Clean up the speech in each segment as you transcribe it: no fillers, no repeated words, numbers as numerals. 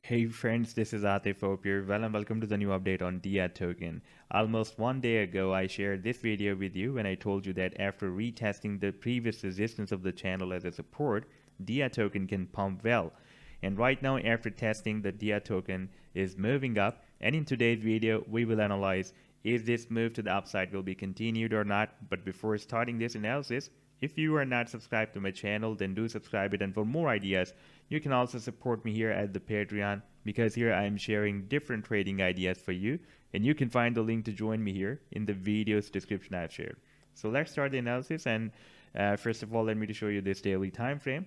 Hey friends, this is Atif Hope here. Well, and welcome to the new update on DIA token. Almost one day ago, I shared this video with you when I told you that after retesting the previous resistance of the channel as a support, DIA token can pump well. And right now, after testing, the DIA token is moving up. And in today's video, we will analyze is this move to the upside will be continued or not. But before starting this analysis, if you are not subscribed to my channel, then do subscribe it. And for more ideas, you can also support me here at the Patreon, because here I am sharing different trading ideas for you. And you can find the link to join me here in the video's description I've shared. So let's start the analysis. And first of all, let me to show you this daily time frame.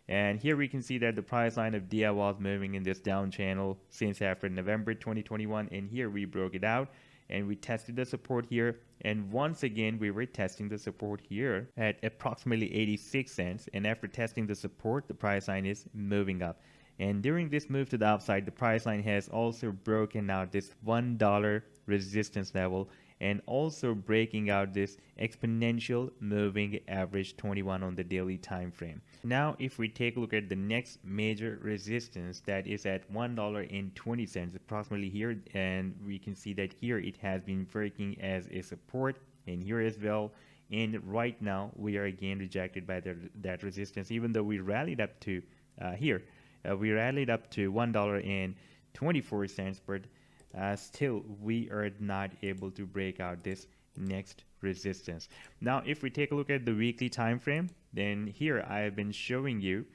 And here we can see that the price line of DIA was moving in this down channel since after November 2021. And here we broke it out and we tested the support here, and once again we were testing the support here at approximately 86 cents, and after testing the support, the price line is moving up. And during this move to the upside, the price line has also broken out this $1 resistance level and also breaking out this exponential moving average 21 on the daily time frame. Now if we take a look at the next major resistance, that is at $1.20 approximately here, and we can see that here it has been working as a support, and here as well. And right now we are again rejected by that resistance, even though we rallied up to here. We rallied up to $1.24, but still we are not able to break out this next resistance. Now if we take a look at the weekly time frame, then here I have been showing you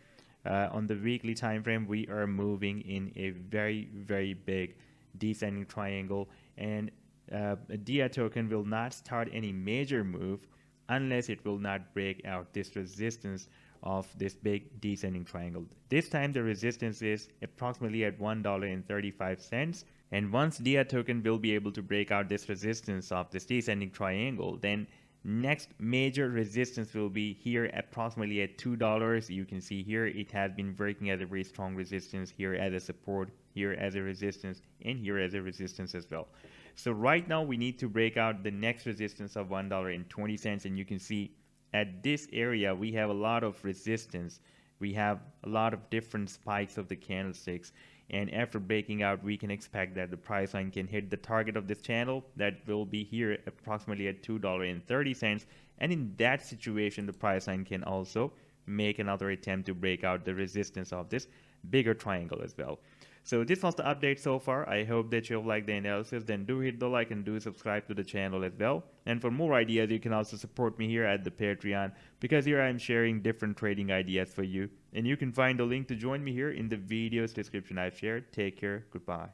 on the weekly time frame we are moving in a very big descending triangle, and a DIA token will not start any major move unless it will not break out this resistance of this big descending triangle. This time the resistance is approximately at $1.35, and once DIA token will be able to break out this resistance of this descending triangle, then next major resistance will be here approximately at $2. You can see here it has been working as a very strong resistance, here as a support, here as a resistance, and here as a resistance as well. So right now we need to break out the next resistance of $1.20, and you can see at this area we have a lot of resistance. We have a lot of different spikes of the candlesticks, and after breaking out we can expect that the price line can hit the target of this channel that will be here approximately at $2.30, and in that situation the price line can also make another attempt to break out the resistance of this bigger triangle as well. So this was the update so far. I hope that you'll like the analysis. Then do hit the like and do subscribe to the channel as well. And for more ideas, you can also support me here at the Patreon, because here I'm sharing different trading ideas for you. And you can find the link to join me here in the video's description I've shared. Take care. Goodbye.